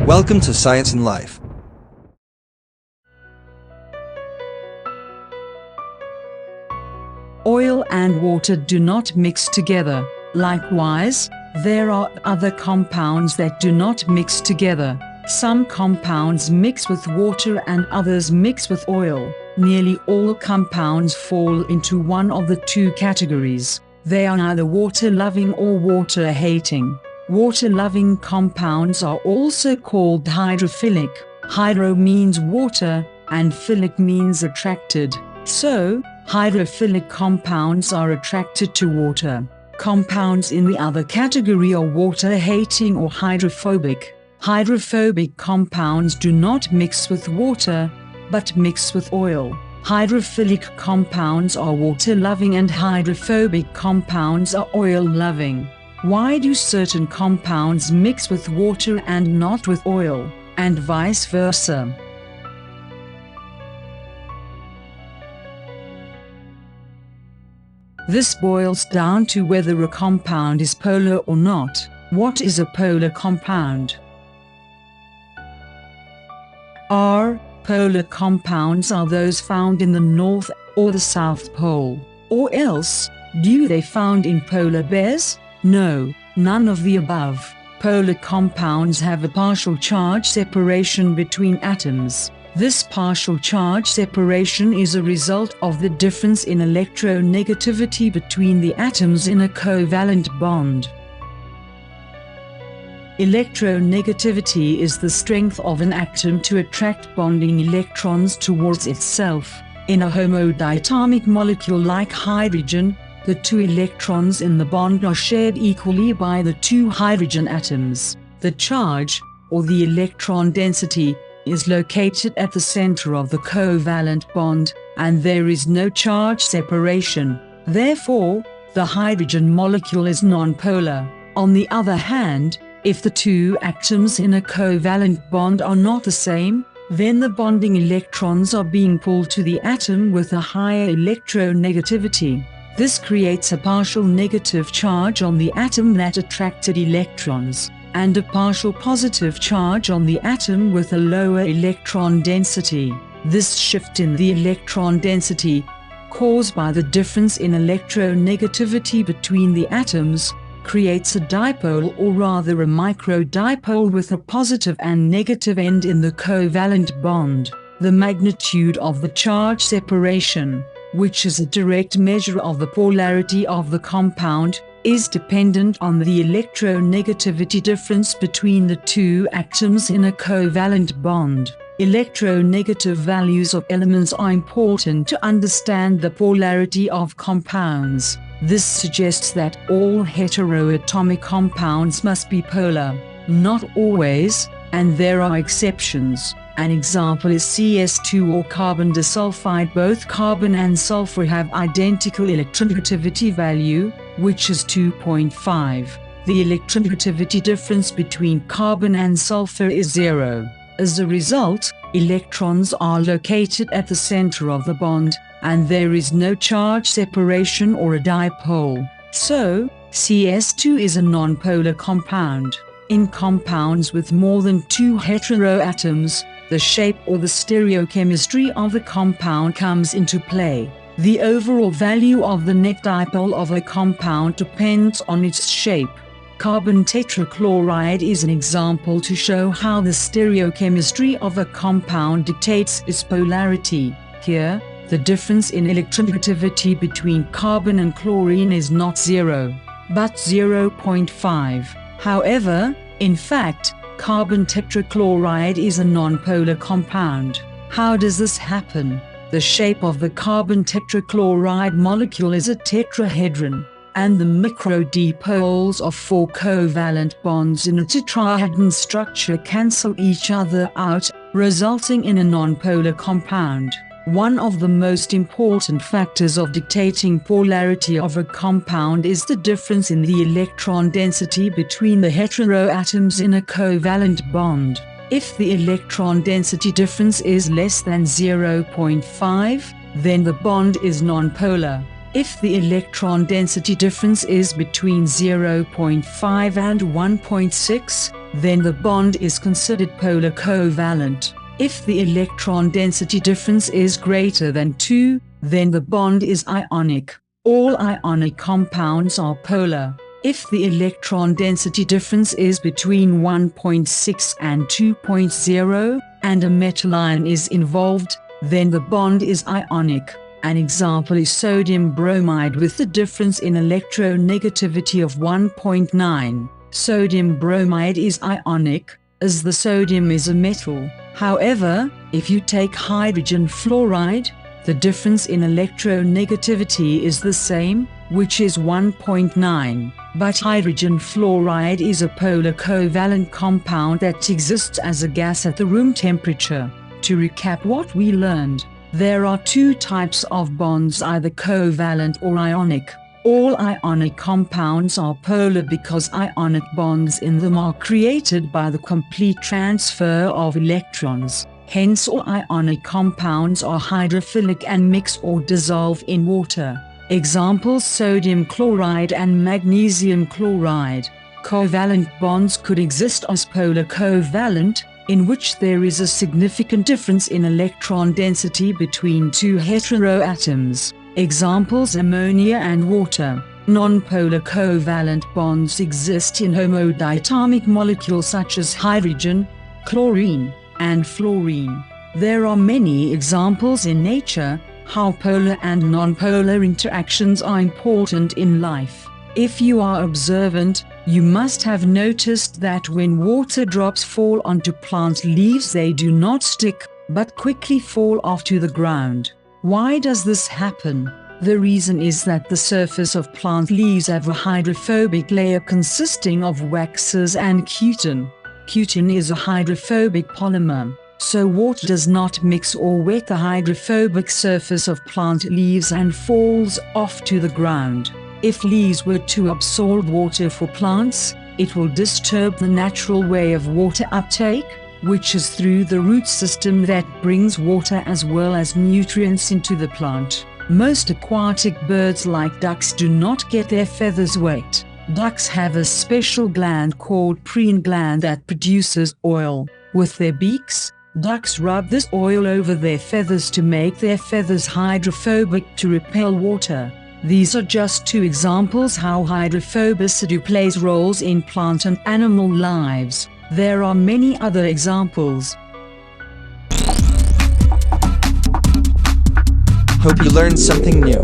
Welcome to Science and Life. Oil and water do not mix together. Likewise, there are other compounds that do not mix together. Some compounds mix with water and others mix with oil. Nearly all compounds fall into one of the two categories. They are either water-loving or water-hating. Water-loving compounds are also called hydrophilic. Hydro means water, and philic means attracted. So, hydrophilic compounds are attracted to water. Compounds in the other category are water-hating or hydrophobic. Hydrophobic compounds do not mix with water, but mix with oil. Hydrophilic compounds are water-loving and hydrophobic compounds are oil-loving. Why do certain compounds mix with water and not with oil, and vice versa? This boils down to whether a compound is polar or not. What is a polar compound? Polar compounds are those found in the North or the South Pole. Or else, do they found in polar bears? No, none of the above. Polar compounds have a partial charge separation between atoms. This partial charge separation is a result of the difference in electronegativity between the atoms in a covalent bond. Electronegativity is the strength of an atom to attract bonding electrons towards itself. In a homodiatomic molecule like hydrogen, the two electrons in the bond are shared equally by the two hydrogen atoms. The charge, or the electron density, is located at the center of the covalent bond, and there is no charge separation. Therefore, the hydrogen molecule is nonpolar. On the other hand, if the two atoms in a covalent bond are not the same, then the bonding electrons are being pulled to the atom with a higher electronegativity. This creates a partial negative charge on the atom that attracted electrons, and a partial positive charge on the atom with a lower electron density. This shift in the electron density, caused by the difference in electronegativity between the atoms, creates a dipole, or rather a microdipole, with a positive and negative end in the covalent bond. The magnitude of the charge separation, which is a direct measure of the polarity of the compound, is dependent on the electronegativity difference between the two atoms in a covalent bond. Electronegative values of elements are important to understand the polarity of compounds. This suggests that all heteroatomic compounds must be polar. Not always, and there are exceptions. An example is CS2 or carbon disulfide. Both carbon and sulfur have identical electronegativity value, which is 2.5. The electronegativity difference between carbon and sulfur is 0. As a result, electrons are located at the center of the bond, and there is no charge separation or a dipole. So, CS2 is a nonpolar compound. In compounds with more than two heteroatoms, the shape or the stereochemistry of the compound comes into play. The overall value of the net dipole of a compound depends on its shape. Carbon tetrachloride is an example to show how the stereochemistry of a compound dictates its polarity. Here, the difference in electronegativity between carbon and chlorine is not 0, but 0.5. However, in fact, carbon tetrachloride is a nonpolar compound. How does this happen? The shape of the carbon tetrachloride molecule is a tetrahedron, and the microdipoles of four covalent bonds in a tetrahedron structure cancel each other out, resulting in a nonpolar compound. One of the most important factors of dictating polarity of a compound is the difference in the electron density between the heteroatoms in a covalent bond. If the electron density difference is less than 0.5, then the bond is nonpolar. If the electron density difference is between 0.5 and 1.6, then the bond is considered polar covalent. If the electron density difference is greater than 2, then the bond is ionic. All ionic compounds are polar. If the electron density difference is between 1.6 and 2.0, and a metal ion is involved, then the bond is ionic. An example is sodium bromide with the difference in electronegativity of 1.9. Sodium bromide is ionic, as the sodium is a metal. However, if you take hydrogen fluoride, the difference in electronegativity is the same, which is 1.9. But hydrogen fluoride is a polar covalent compound that exists as a gas at the room temperature. To recap what we learned, there are two types of bonds, either covalent or ionic. All ionic compounds are polar because ionic bonds in them are created by the complete transfer of electrons. Hence all ionic compounds are hydrophilic and mix or dissolve in water. Examples: sodium chloride and magnesium chloride. Covalent bonds could exist as polar covalent, in which there is a significant difference in electron density between two heteroatoms. Examples: ammonia and water. Nonpolar covalent bonds exist in homodiatomic molecules such as hydrogen, chlorine, and fluorine. There are many examples in nature how polar and nonpolar interactions are important in life. If you are observant, you must have noticed that when water drops fall onto plant leaves, they do not stick, but quickly fall off to the ground. Why does this happen? The reason is that the surface of plant leaves have a hydrophobic layer consisting of waxes and cutin. Cutin is a hydrophobic polymer, so water does not mix or wet the hydrophobic surface of plant leaves and falls off to the ground. If leaves were to absorb water for plants, it will disturb the natural way of water uptake, which is through the root system that brings water as well as nutrients into the plant. Most aquatic birds like ducks do not get their feathers wet. Ducks have a special gland called preen gland that produces oil. With their beaks, ducks rub this oil over their feathers to make their feathers hydrophobic to repel water. These are just two examples how hydrophobicity plays roles in plant and animal lives. There are many other examples. Hope you learned something new.